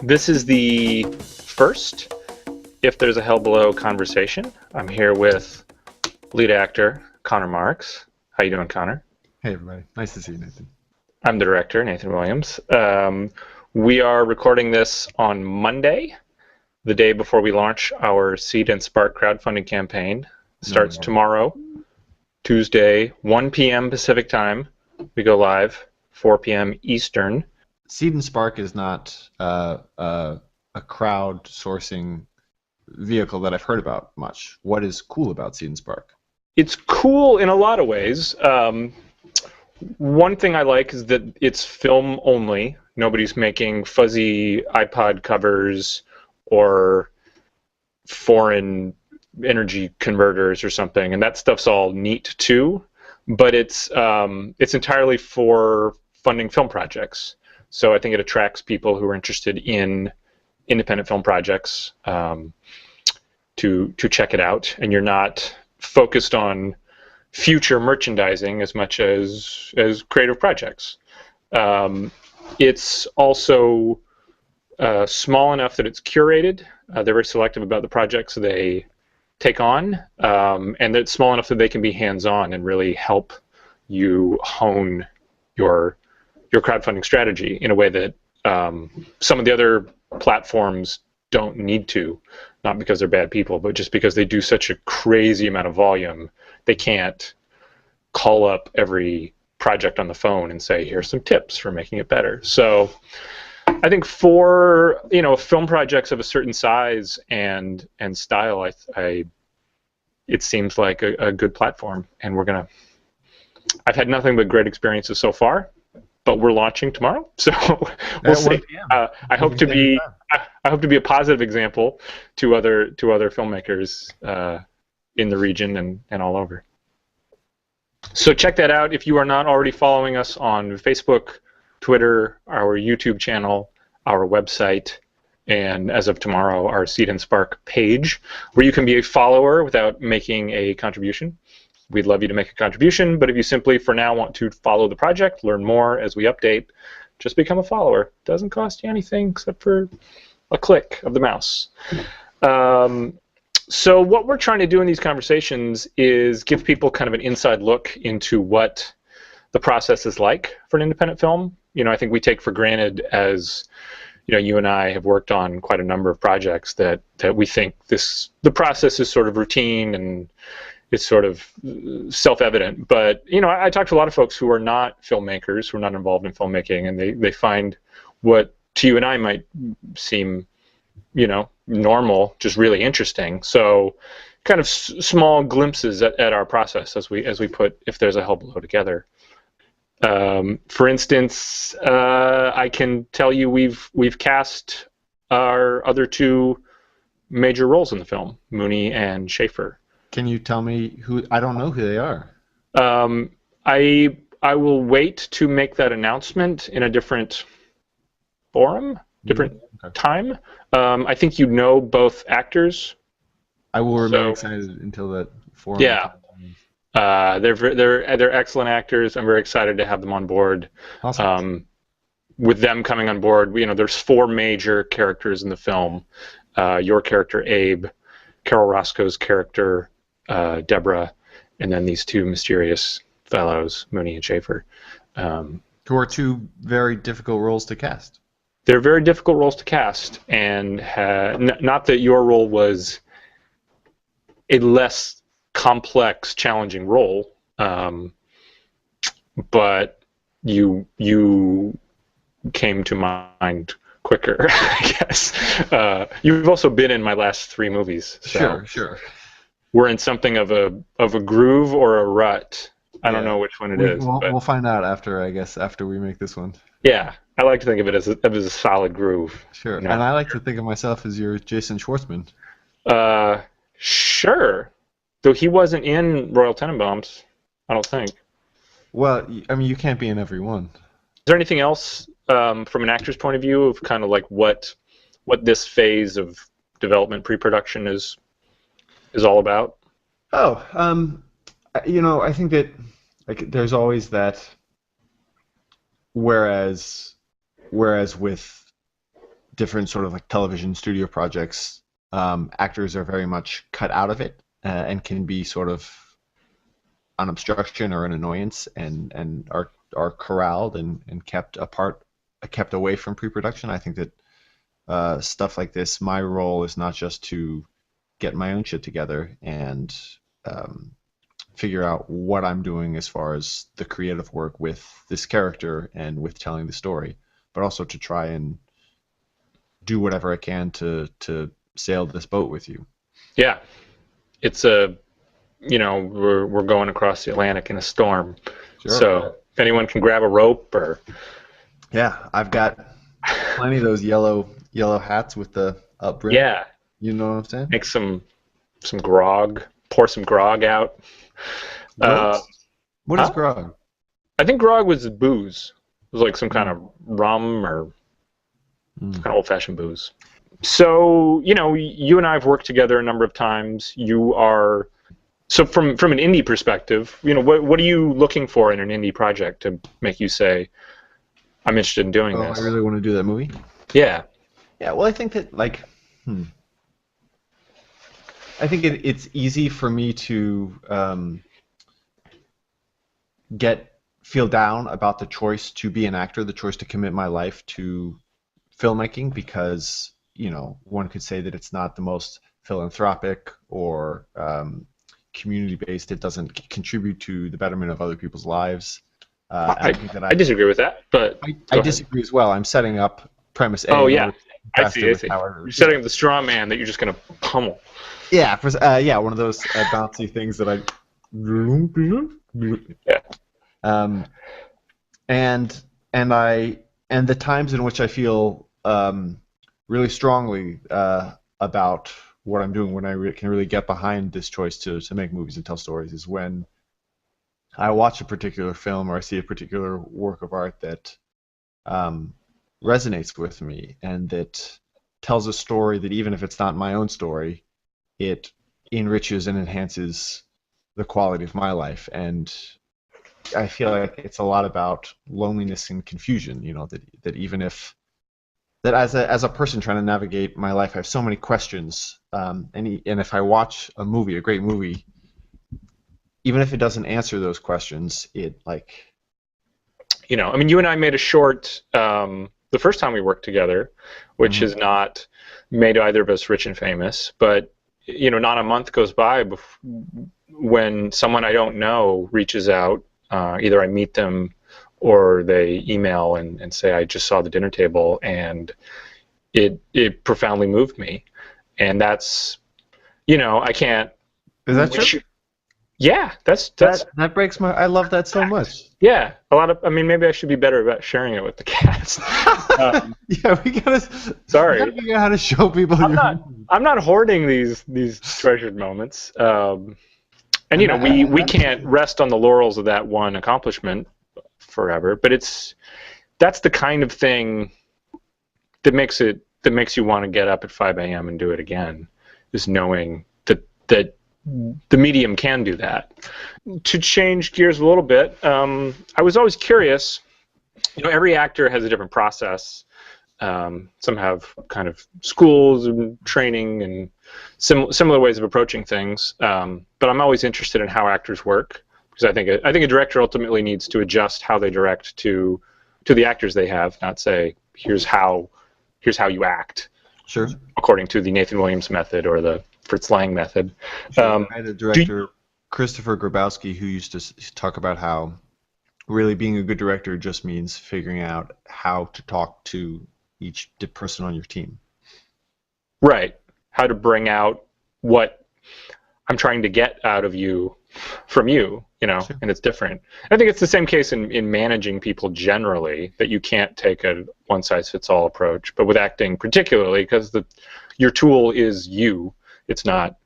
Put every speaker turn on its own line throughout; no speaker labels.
This is the first If There's a Hell Below conversation. I'm here with lead actor Conner Marx. How you doing, Conner?
Hey, everybody. Nice to see you, Nathan.
I'm the director, Nathan Williams. We are recording this on Monday, the day before we launch our Seed and Spark crowdfunding campaign. It starts tomorrow, Tuesday, 1 p.m. Pacific time. We go live, 4 p.m. Eastern.
Seed and Spark is not a crowd-sourcing vehicle that I've heard about much. What is cool about Seed and Spark?
It's cool in a lot of ways. One thing I like is that it's film only. Nobody's making fuzzy iPod covers or foreign energy converters or something, and that stuff's all neat too. But it's entirely for funding film projects. So I think it attracts people who are interested in independent film projects to check it out, and you're not focused on future merchandising as much as creative projects. It's also small enough that it's curated. They're very selective about the projects they take on, and it's small enough that they can be hands-on and really help you hone your crowdfunding strategy in a way that some of the other platforms don't need to, not because they're bad people, but just because they do such a crazy amount of volume. They can't call up every project on the phone and say, here's some tips for making it better. So I think for film projects of a certain size and style, it seems like a good platform, and I've had nothing but great experiences so far, but we're launching tomorrow, so we'll see. I hope to be a positive example to other filmmakers in the region and all over. So check that out if you are not already following us on Facebook, Twitter, our YouTube channel, our website, and as of tomorrow, our Seed and Spark page, where you can be a follower without making a contribution. We'd love you to make a contribution, but if you simply, for now, want to follow the project, learn more as we update, just become a follower. Doesn't cost you anything except for a click of the mouse. So what we're trying to do in these conversations is give people kind of an inside look into what the process is like for an independent film. I think we take for granted, as you and I have worked on quite a number of projects, that we think the process is sort of routine and it's sort of self-evident. But I talk to a lot of folks who are not filmmakers, who are not involved in filmmaking, and they find what to you and I might seem normal just really interesting. So kind of small glimpses at our process as we put If There's a Hell Below together. For instance, I can tell you we've cast our other two major roles in the film, Mooney and Schaefer.
Can you tell me who? I don't know who they are.
I will wait to make that announcement in a different forum, different time. I think both actors.
I will remain excited until that forum.
Yeah. They're excellent actors. I'm very excited to have them on board.
Awesome.
With them coming on board, there's four major characters in the film. Your character, Abe, Carol Roscoe's character, Deborah, and then these two mysterious fellows, Mooney and Schaefer.
Who are two very difficult roles to cast.
They're very difficult roles to cast, and not that your role was a less complex, challenging role, but you came to mind quicker, I guess. You've also been in my last three movies. So
Sure.
We're in something of a groove or a rut. I don't know which one it is.
We'll find out after we make this one.
Yeah, I like to think of it as a solid groove.
Sure, and I like to think of myself as your Jason Schwartzman.
Sure. Though he wasn't in Royal Tenenbaums, I don't think.
Well, I mean, you can't be in every one.
Is there anything else from an actor's point of view of kind of like what this phase of development, pre-production is all about?
I think that there's always that. Whereas with different sort of like television studio projects, actors are very much cut out of it and can be sort of an obstruction or an annoyance, and are corralled and kept apart, kept away from pre-production. I think that stuff like this, my role is not just to get my own shit together and figure out what I'm doing as far as the creative work with this character and with telling the story, but also to try and do whatever I can to sail this boat with you.
Yeah, it's we're going across the Atlantic in a storm.
Sure.
So if anyone can grab a rope or
yeah, I've got plenty of those yellow hats with the up brim.
Yeah,
You know what I'm saying?
make some grog, pour some grog out.
What is
huh?
grog?
I think grog was booze. It was like some kind of rum or kind of old-fashioned booze. So, you and I have worked together a number of times. So from an indie perspective, what are you looking for in an indie project to make you say, I'm interested in doing this?
I really want to do that movie.
Yeah.
Yeah, well, I think that I think it's easy for me to feel down about the choice to be an actor, the choice to commit my life to filmmaking, because one could say that it's not the most philanthropic or community-based. It doesn't contribute to the betterment of other people's lives.
I disagree with that, but
I disagree as well. I'm setting up premise A.
Oh yeah, I see.
Howard.
You're setting up the straw man that you're just going to pummel.
Yeah, one of those bouncy things that I.
Yeah.
And the times in which I feel really strongly about what I'm doing, when I can really get behind this choice to make movies and tell stories, is when I watch a particular film or I see a particular work of art that resonates with me and that tells a story that, even if it's not my own story, it enriches and enhances the quality of my life. And I feel like it's a lot about loneliness and confusion. That even if that as a person trying to navigate my life, I have so many questions. And if I watch a great movie, even if it doesn't answer those questions, it
you and I made a short the first time we worked together, which has not made either of us rich and famous, but not a month goes by when someone I don't know reaches out. Either I meet them or they email and say, I just saw the dinner table, and it profoundly moved me. And that's, I can't.
Is that true?
Yeah, that's
that breaks my. I love that so much.
Yeah, maybe I should be better about sharing it with the cast.
Yeah, we gotta.
Sorry,
we gotta figure out how to show people.
I'm not hoarding these treasured moments. And we can't rest on the laurels of that one accomplishment forever. But that's the kind of thing that makes you want to get up at 5 a.m. and do it again. Is knowing that the medium can do that. To change gears a little bit, I was always curious. Every actor has a different process. Some have kind of schools and training and similar ways of approaching things. But I'm always interested in how actors work, because I think a director ultimately needs to adjust how they direct to the actors they have, not say here's how you act.
Sure.
According to the Nathan Williams method or the Fritz Lang method.
I had a director, Christopher Grabowski, who used to talk about how really being a good director just means figuring out how to talk to each person on your team.
Right. How to bring out what I'm trying to get out of you from you, sure. And it's different. I think it's the same case in managing people generally, that you can't take a one-size-fits-all approach, but with acting particularly, because your tool is you. It's not,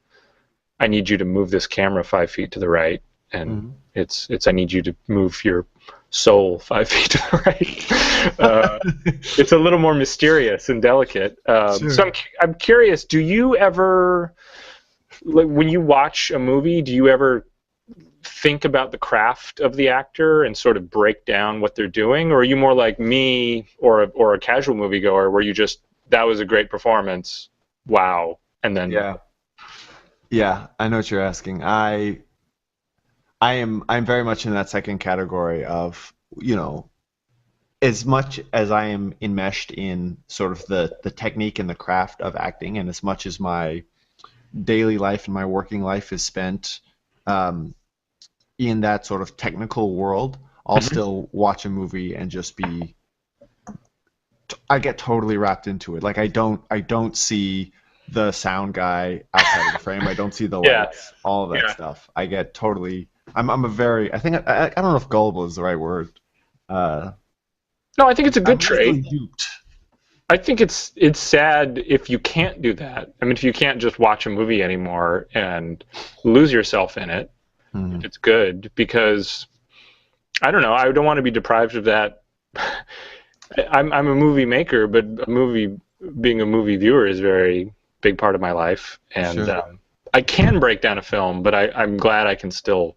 I need you to move this camera 5 feet to the right, and it's I need you to move your soul 5 feet to the right. It's a little more mysterious and delicate. Sure. So I'm curious, do you ever, when you watch a movie, do you ever think about the craft of the actor and sort of break down what they're doing, or are you more like me or a casual moviegoer where you just that was a great performance. Wow. And then
Yeah. Yeah, I know what you're asking. I'm very much in that second category of, as much as I am enmeshed in sort of the technique and the craft of acting, and as much as my daily life and my working life is spent um, in that sort of technical world, I'll
Mhm.
still watch a movie and just be I get totally wrapped into it. Like I don't see the sound guy outside of the frame. I don't see the
Yeah,
lights, all of that
yeah.
stuff. I get totally. I'm a very. I think I don't know if gullible is the right word. Uh,
No, I think it's a good
I'm easily
trait.
duped.
I think it's sad if you can't do that. I mean, if you can't just watch a movie anymore and lose yourself in it, if
Mhm.
it's good, because I don't know, I don't want to be deprived of that. I'm a movie maker, but being a movie viewer is a very big part of my life, and
Sure.
I can break down a film, but I'm glad I can still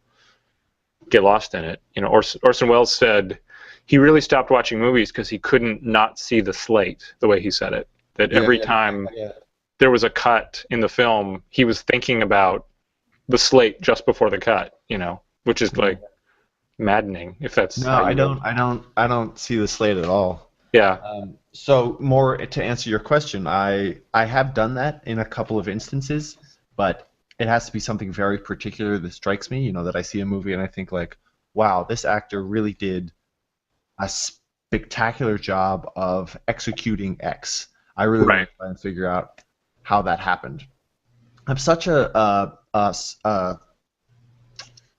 get lost in it. You know, Orson Welles said he really stopped watching movies because he couldn't not see the slate, the way he said it. That
Yeah.
every time
Yeah.
there was a cut in the film, he was thinking about the slate just before the cut, which is
Yeah.
like maddening if that's
No,
how
I
you
don't. I don't see the slate at all.
Yeah.
So more to answer your question, I have done that in a couple of instances, but it has to be something very particular that strikes me. That I see a movie and I think like, wow, this actor really did a spectacular job of executing X. I really want
Right.
to try and figure out how that happened. I'm such what's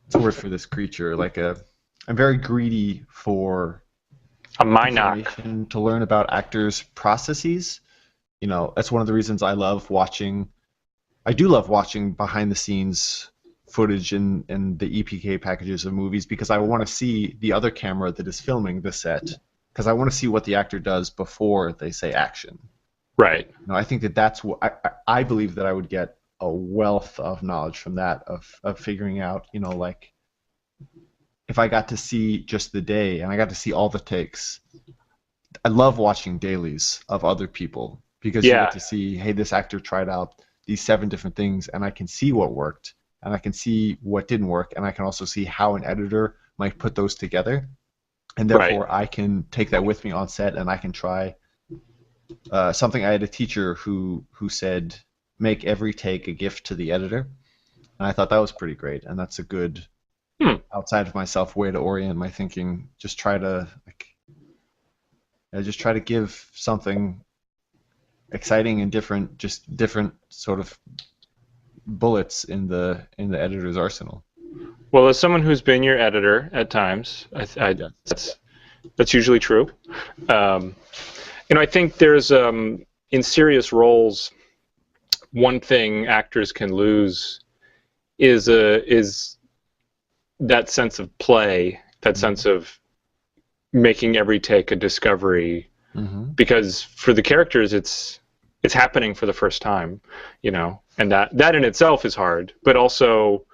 the word for this creature? I'm very greedy for
A Minoc.
information to learn about actors' processes. That's one of the reasons I love watching. I do love watching behind the scenes footage and the EPK packages of movies because I want to see the other camera that is filming the set because I want to see what the actor does before they say action.
Right.
I think that's what I believe that I would get a wealth of knowledge from that of figuring out, like if I got to see just the day and I got to see all the takes. I love watching dailies of other people because you get
Yeah.
to see, hey, this actor tried out these 7 different things, and I can see what worked, and I can see what didn't work, and I can also see how an editor might put those together, and
Right.
therefore I can take that with me on set, and I can try something. I had a teacher who said, make every take a gift to the editor, and I thought that was pretty great, and that's a good
Hmm.
outside of myself way to orient my thinking. Just try to give something exciting and different, just different sort of bullets in the editor's arsenal.
Well, as someone who's been your editor at times,
Yeah.
that's usually true. Um, I think there's in serious roles, one thing actors can lose is that sense of play, that sense of making every take a discovery,
Mm-hmm.
because for the characters it's happening for the first time, and that in itself is hard. But also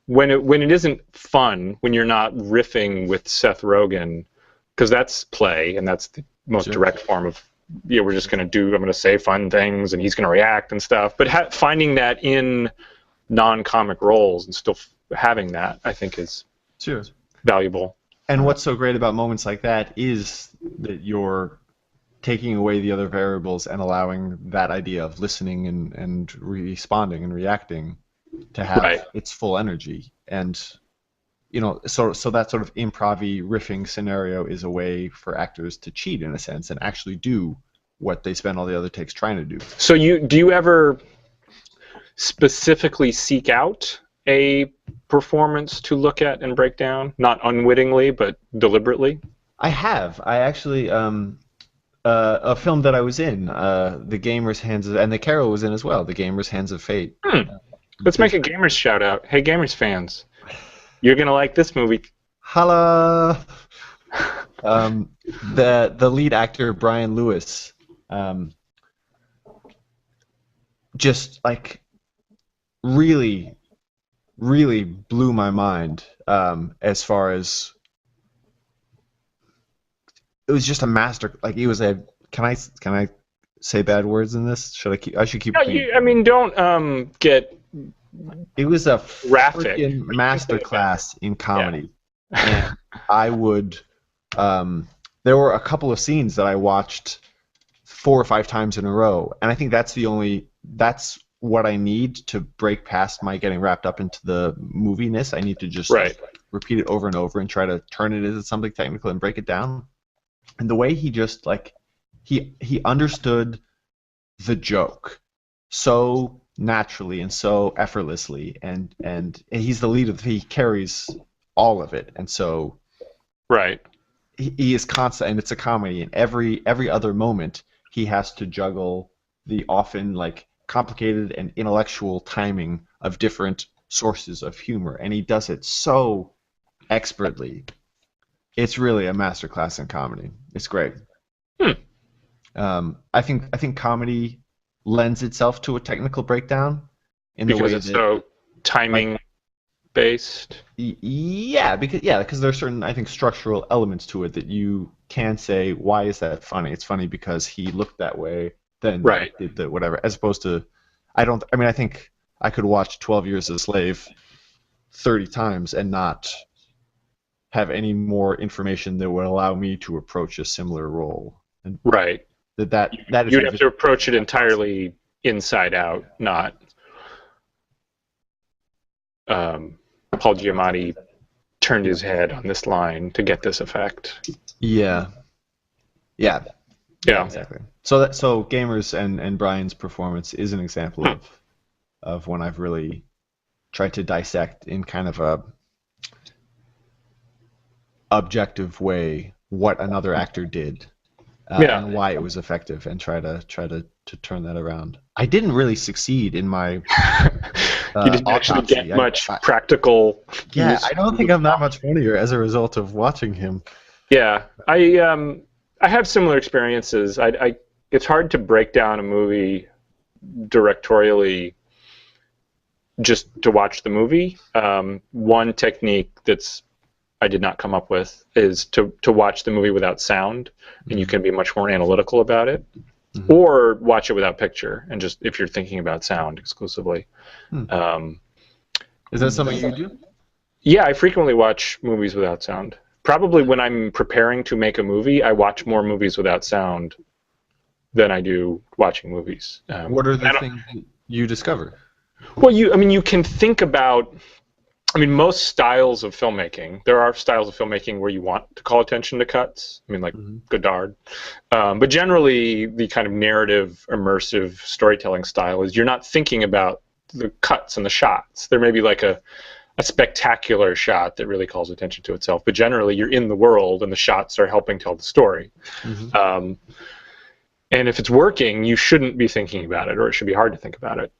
when it isn't fun, when you're not riffing with Seth Rogen, because that's play and that's the most
Sure.
direct form of, we're just I'm going to say fun things and he's going to react and stuff. But finding that in non-comic roles and still having that, I think, is
Sure.
valuable.
And what's so great about moments like that is that you're taking away the other variables and allowing that idea of listening and responding and reacting to
Right.
have its full energy. And so that sort of improv-y riffing scenario is a way for actors to cheat in a sense and actually do what they spend all the other takes trying to do.
So do you ever specifically seek out a performance to look at and break down, not unwittingly but deliberately?
I have. I actually a film that I was in, The Gamer's Hands of, and the Carol was in as well, The Gamer's Hands of Fate.
Let's make
Just
a gamers shout out. Hey, gamers fans, you're gonna like this movie.
holla. The lead actor Brian Lewis, um, just like really really blew my mind as far as it was just a master. Like he was a can I say bad words in this? Should I keep? I should keep
No,
clean.
I mean, don't get
It was a
graphic,
freaking
but you can say bad.
masterclass in
Yeah.
comedy, and I would. Um, there were a couple of scenes that I watched 4 or 5 times in a row, and I think that's what I need to break past my getting wrapped up into the moviness. I need to just
Right.
repeat it over and over and try to turn it into something technical and break it down. And the way he just like he understood the joke so naturally and so effortlessly, and he's the lead of he carries all of it, and so
Right.
he is constant, and it's a comedy, and every other moment he has to juggle the often like complicated and intellectual timing of different sources of humor, and he does it so expertly. It's really a masterclass in comedy. It's great.
Hmm.
I think comedy lends itself to a technical breakdown in the
Because
way
it's
that
so
like
timing based.
because there are certain I think structural elements to it that you can say why is that funny? It's funny because he looked that way, then
Right.
did the whatever, as opposed to I think I could watch 12 Years a Slave 30 times and not have any more information that would allow me to approach a similar role. And
Right.
that is a
You'd have to
visual
approach it
that's awesome.
entirely inside out, not Paul Giamatti turned
Yeah.
his head on this line to get this effect.
Yeah. Yeah. Yeah,
Yeah.
exactly. So Gamers and Brian's performance is an example
Hmm.
of when I've really tried to dissect in kind of a objective way what another actor did,
Yeah.
and why it was effective, and try to turn that around. I didn't really succeed in my
You didn't actually
autopsy.
get much practical
Yeah,
use.
I don't think I'm that much funnier as a result of watching him.
Yeah, I have similar experiences. It's hard to break down a movie directorially just to watch the movie. One technique that's I did not come up with is to watch the movie without sound, and you
Mm-hmm.
can be much more analytical about it.
Mm-hmm.
Or watch it without picture, and just if you're thinking about sound exclusively.
Hmm.
Um,
Is that something you do?
yeah, I frequently watch movies without sound. Probably when I'm preparing to make a movie, I watch more movies without sound than I do watching movies.
What are the things that you discover?
Well, I mean, you can think about. I mean, most styles of filmmaking. There are styles of filmmaking where you want to call attention to cuts. I mean, like
Mm-hmm.
Godard. But generally, the kind of narrative, immersive storytelling style is you're not thinking about the cuts and the shots. There may be like a spectacular shot that really calls attention to itself, but generally, you're in the world and the shots are helping tell the story.
Mm-hmm.
And if it's working, you shouldn't be thinking about it, or it should be hard to think about it.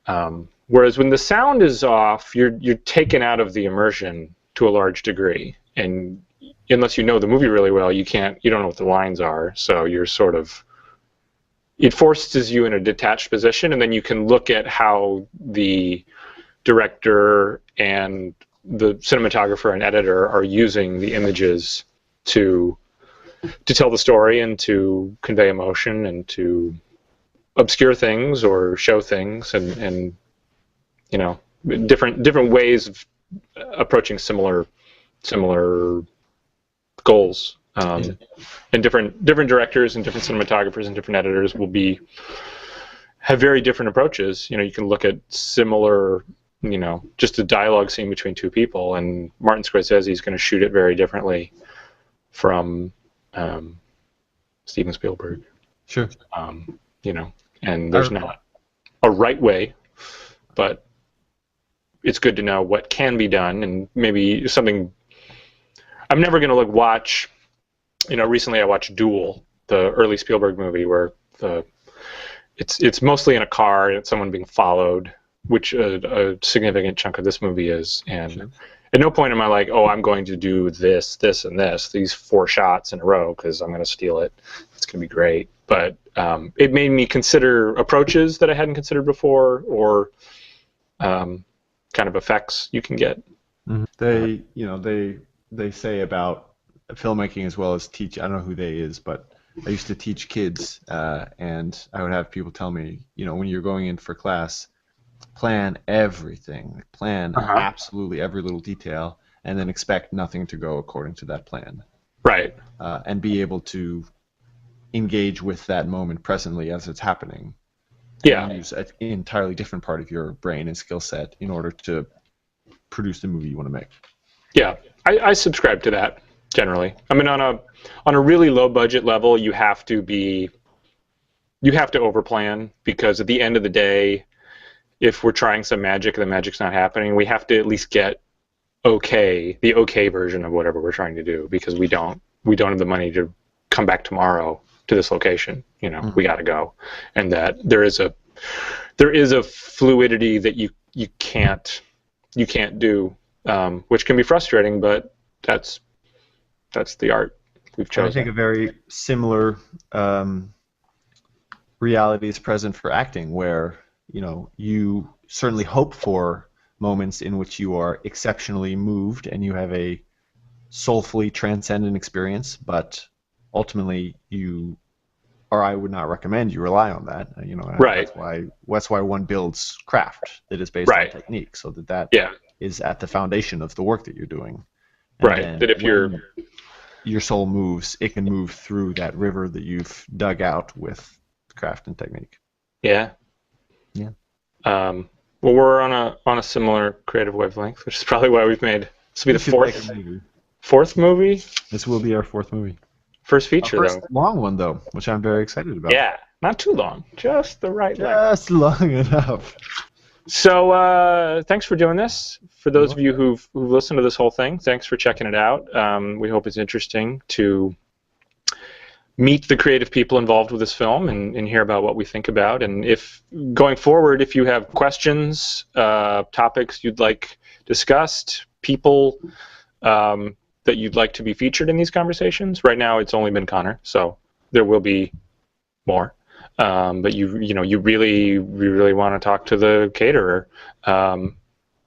Whereas when the sound is off, you're taken out of the immersion to a large degree, and unless you know the movie really well, you don't know what the lines are, so you're sort of it forces you in a detached position, and then you can look at how the director and the cinematographer and editor are using the images to tell the story and to convey emotion and to obscure things or show things, and you know different ways of approaching similar goals.
Yeah.
And different directors and different cinematographers and different editors have very different approaches. You can look at similar, just a dialogue scene between two people, and Martin Scorsese is going to shoot it very differently from Steven Spielberg.
Sure.
And there's not a right way, but it's good to know what can be done, and maybe something. I'm never going to watch. Recently I watched Duel, the early Spielberg movie, where it's mostly in a car and it's someone being followed, which a significant chunk of this movie is. And
Sure.
at no point am I like, oh, I'm going to do this, this, and this, these 4 shots in a row because I'm going to steal it. It's going to be great. But it made me consider approaches that I hadn't considered before, or kind of effects you can get.
Mm-hmm. They say about filmmaking as well as teach. I don't know who they is, but I used to teach kids, and I would have people tell me, when you're going in for class, plan everything, plan
Uh-huh.
absolutely every little detail, and then expect nothing to go according to that plan,
Right.
and be able to engage with that moment presently as it's happening,
Yeah.
and use an entirely different part of your brain and skill set in order to produce the movie you want to make.
Yeah. I subscribe to that generally. I mean, on a really low budget level, you have to overplan, because at the end of the day, if we're trying some magic and the magic's not happening, we have to at least get the okay version of whatever we're trying to do, because we don't have the money to come back tomorrow to this location. We got to go, and that there is a fluidity that you can't do, which can be frustrating, but that's the art we've chosen.
I think a very similar reality is present for acting, where you certainly hope for moments in which you are exceptionally moved and you have a soulfully transcendent experience, but ultimately I would not recommend you rely on that.
Right.
That's why one builds craft that is based
Right.
on technique, so that
Yeah.
is at the foundation of the work that you're doing. And
Right. That if
your soul moves, it can move through that river that you've dug out with craft and technique.
Yeah.
Yeah.
Well, we're on a similar creative wavelength, which is probably why we've made this will be the fourth movie.
This will be our fourth movie.
First feature,
our first
though.
Long one, though, which I'm very excited about.
Yeah, not too long, just the right length.
Just long enough.
So thanks for doing this. For those of you who've listened to this whole thing, thanks for checking it out. We hope it's interesting to meet the creative people involved with this film and hear about what we think about. And if going forward, if you have questions, topics you'd like discussed, people that you'd like to be featured in these conversations. Right now, it's only been Conner, so there will be more. But you really want to talk to the caterer.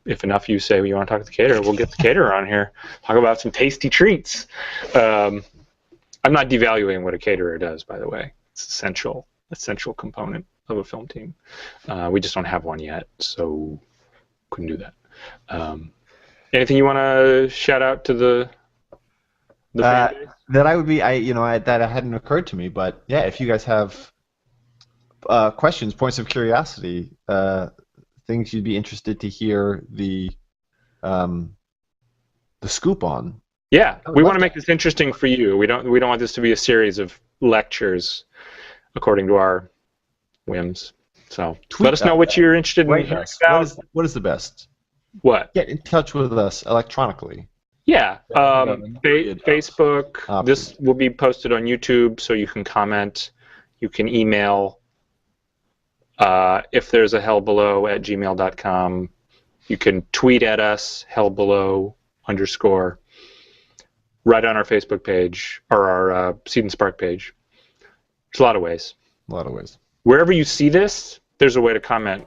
If enough you say you want to talk to the caterer, we'll get the caterer on here. Talk about some tasty treats. I'm not devaluing what a caterer does, by the way. It's essential component of a film team. We just don't have one yet, so couldn't do that. Anything you want to shout out to the fan base?
That that hadn't occurred to me, but yeah, if you guys have questions, points of curiosity, things you'd be interested to hear the scoop on.
Yeah, we want to make this interesting for you. We don't want this to be a series of lectures according to our whims. So let us know what you're interested in hearing about.
What is the best?
What?
Get in touch with us electronically.
Yeah, Facebook. This will be posted on YouTube, so you can comment. You can email. If there's a hellbelow@gmail.com. You can tweet at us, hellbelow_, right on our Facebook page, or our Seed and Spark page. There's a lot of ways. Wherever you see this, there's a way to comment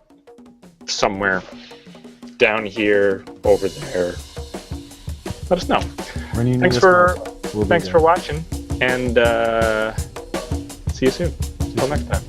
somewhere. Down here, over there. Let us know. Thanks for watching, and see you soon. Until next time.